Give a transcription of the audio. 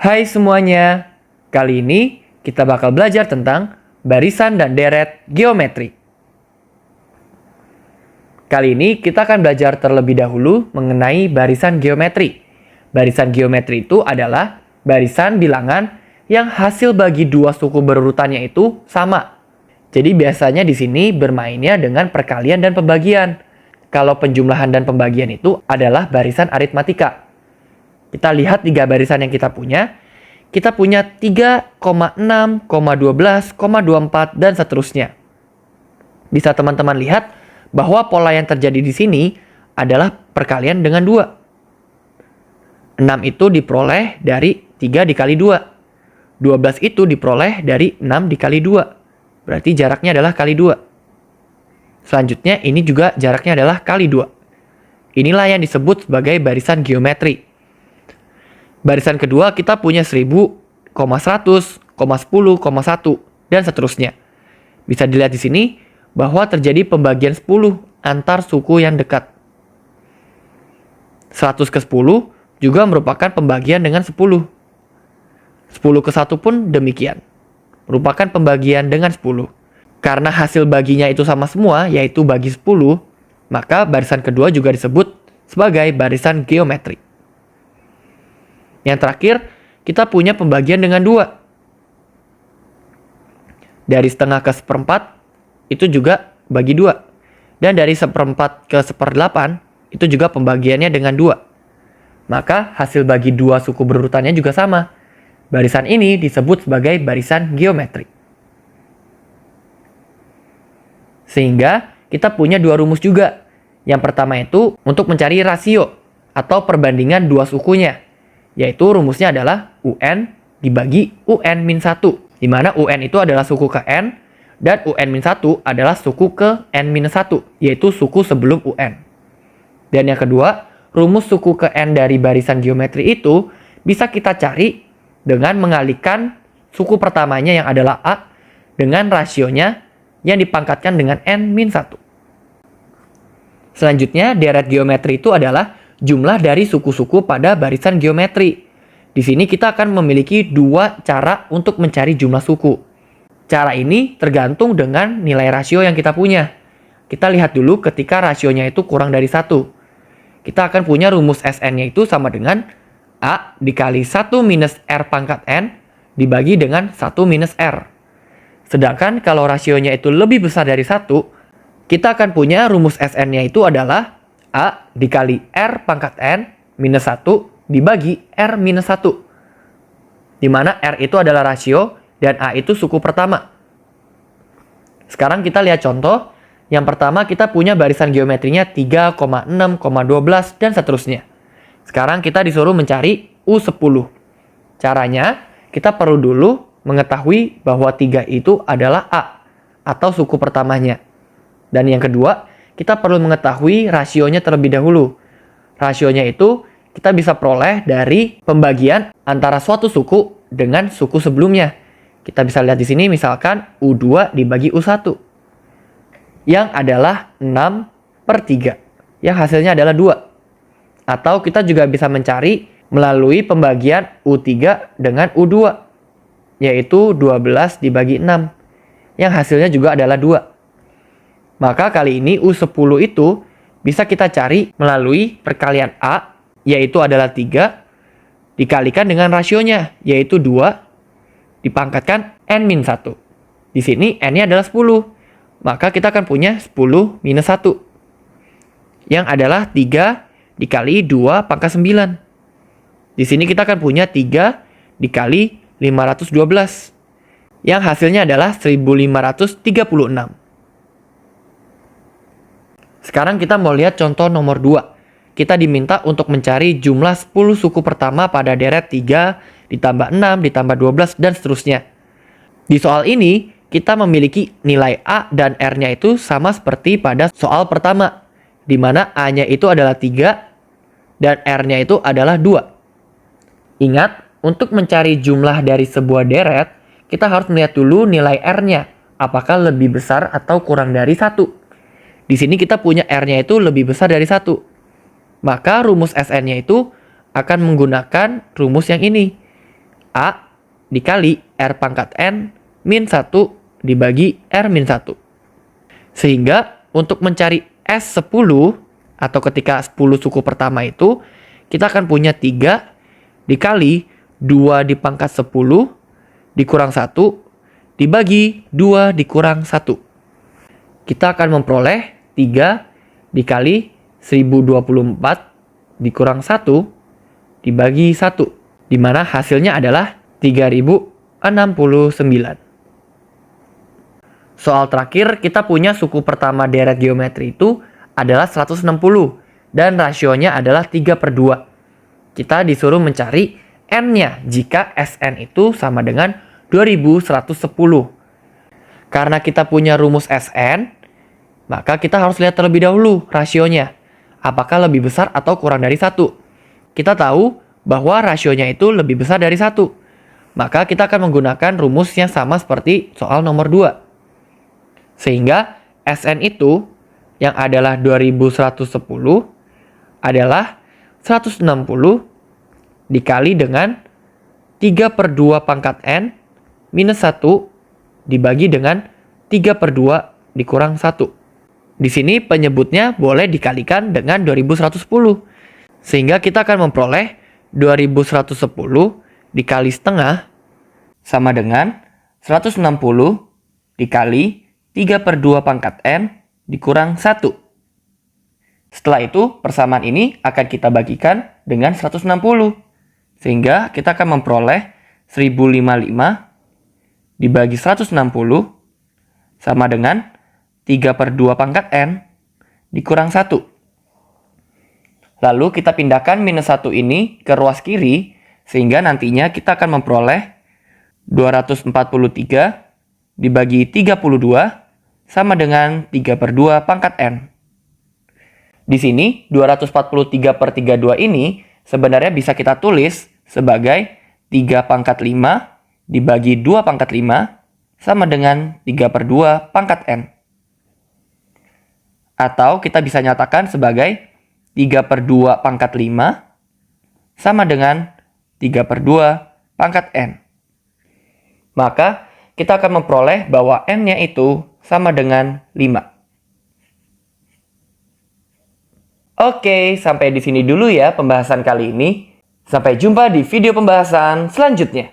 Hai semuanya, kali ini kita bakal belajar tentang barisan dan deret geometri. Kali ini kita akan belajar terlebih dahulu mengenai barisan geometri. Barisan geometri itu adalah barisan bilangan yang hasil bagi dua suku berurutannya itu sama. Jadi biasanya di sini bermainnya dengan perkalian dan pembagian. Kalau penjumlahan dan pembagian itu adalah barisan aritmatika. Kita lihat tiga barisan yang kita punya. Kita punya 3,6, 12, 24, dan seterusnya. Bisa teman-teman lihat bahwa pola yang terjadi di sini adalah perkalian dengan 2. 6 itu diperoleh dari 3 dikali 2. 12 itu diperoleh dari 6 dikali 2. Berarti jaraknya adalah kali 2. Selanjutnya ini juga jaraknya adalah kali 2. Inilah yang disebut sebagai barisan geometri. Barisan kedua kita punya 1000, 100, 10, 1, dan seterusnya. Bisa dilihat di sini bahwa terjadi pembagian 10 antar suku yang dekat. 100 ke 10 juga merupakan pembagian dengan 10. 10 ke 1 pun demikian. Merupakan pembagian dengan 10. Karena hasil baginya itu sama semua, yaitu bagi 10, maka barisan kedua juga disebut sebagai barisan geometri. Yang terakhir, kita punya pembagian dengan 2. Dari setengah ke seperempat, itu juga bagi 2. Dan dari seperempat ke seperdelapan, itu juga pembagiannya dengan 2. Maka hasil bagi dua suku berurutannya juga sama. Barisan ini disebut sebagai barisan geometri. Sehingga kita punya dua rumus juga. Yang pertama itu untuk mencari rasio atau perbandingan dua sukunya. Yaitu rumusnya adalah UN dibagi UN-1. Di mana UN itu adalah suku ke N, dan UN-1 adalah suku ke N-1, yaitu suku sebelum UN. Dan yang kedua, rumus suku ke N dari barisan geometri itu bisa kita cari dengan mengalihkan suku pertamanya yang adalah A dengan rasionya yang dipangkatkan dengan N-1. Selanjutnya, deret geometri itu adalah jumlah dari suku-suku pada barisan geometri. Di sini kita akan memiliki dua cara untuk mencari jumlah suku. Cara ini tergantung dengan nilai rasio yang kita punya. Kita lihat dulu ketika rasionya itu kurang dari 1. Kita akan punya rumus SN-nya itu sama dengan A dikali 1 minus R pangkat N dibagi dengan 1 minus R. Sedangkan kalau rasionya itu lebih besar dari 1, kita akan punya rumus SN-nya itu adalah A dikali R pangkat N minus 1 dibagi R minus 1. Di mana R itu adalah rasio dan A itu suku pertama. Sekarang kita lihat contoh. Yang pertama kita punya barisan geometrinya 3,6, 12, dan seterusnya. Sekarang kita disuruh mencari U10. Caranya kita perlu dulu mengetahui bahwa 3 itu adalah A atau suku pertamanya. Dan yang kedua, kita perlu mengetahui rasionya terlebih dahulu. Rasionya itu kita bisa peroleh dari pembagian antara suatu suku dengan suku sebelumnya. Kita bisa lihat di sini misalkan U2 dibagi U1. Yang adalah 6/3. Yang hasilnya adalah 2. Atau kita juga bisa mencari melalui pembagian U3 dengan U2. Yaitu 12 dibagi 6. Yang hasilnya juga adalah 2. Maka kali ini U10 itu bisa kita cari melalui perkalian A, yaitu adalah 3, dikalikan dengan rasionya, yaitu 2, dipangkatkan N-1. Di sini N-nya adalah 10, maka kita akan punya 10 minus 1, yang adalah 3 dikali 2 pangkat 9. Di sini kita akan punya 3 dikali 512, yang hasilnya adalah 1536. Sekarang kita mau lihat contoh nomor 2. Kita diminta untuk mencari jumlah 10 suku pertama pada deret 3, ditambah 6, ditambah 12, dan seterusnya. Di soal ini, kita memiliki nilai A dan R-nya itu sama seperti pada soal pertama, di mana A-nya itu adalah 3, dan R-nya itu adalah 2. Ingat, untuk mencari jumlah dari sebuah deret, kita harus melihat dulu nilai R-nya, apakah lebih besar atau kurang dari 1. Di sini kita punya R-nya itu lebih besar dari 1. Maka rumus SN-nya itu akan menggunakan rumus yang ini. A dikali R pangkat N min 1 dibagi R min 1. Sehingga untuk mencari S10 atau ketika 10 suku pertama itu, kita akan punya 3 dikali 2 dipangkat 10 dikurang 1 dibagi 2 dikurang 1. Kita akan memperoleh 3 dikali 1024 dikurang 1 dibagi 1. Di mana hasilnya adalah 3069. Soal terakhir, kita punya suku pertama deret geometri itu adalah 160 dan rasionya adalah 3/2. Kita disuruh mencari N-nya jika Sn itu sama dengan 2110. Karena kita punya rumus Sn, maka kita harus lihat terlebih dahulu rasionya. Apakah lebih besar atau kurang dari 1? Kita tahu bahwa rasionya itu lebih besar dari 1. Maka kita akan menggunakan rumus yang sama seperti soal nomor 2. Sehingga Sn itu yang adalah 2110 adalah 160 dikali dengan 3/2 pangkat N minus 1 dibagi dengan 3/2 dikurang 1. Di sini penyebutnya boleh dikalikan dengan 2110. Sehingga kita akan memperoleh 2110 dikali setengah sama dengan 160 dikali 3/2 pangkat N dikurang 1. Setelah itu, persamaan ini akan kita bagikan dengan 160. Sehingga kita akan memperoleh 1055 dibagi 160 sama dengan 3/2 pangkat N dikurang 1. Lalu kita pindahkan minus 1 ini ke ruas kiri, sehingga nantinya kita akan memperoleh 243 dibagi 32 sama dengan 3/2 pangkat N. Di sini 243/32 ini sebenarnya bisa kita tulis sebagai 3 pangkat 5 dibagi 2 pangkat 5 sama dengan 3/2 pangkat N. Atau kita bisa nyatakan sebagai 3/2 pangkat 5 sama dengan 3/2 pangkat N. Maka kita akan memperoleh bahwa N-nya itu sama dengan 5. Oke, sampai di sini dulu ya pembahasan kali ini. Sampai jumpa di video pembahasan selanjutnya.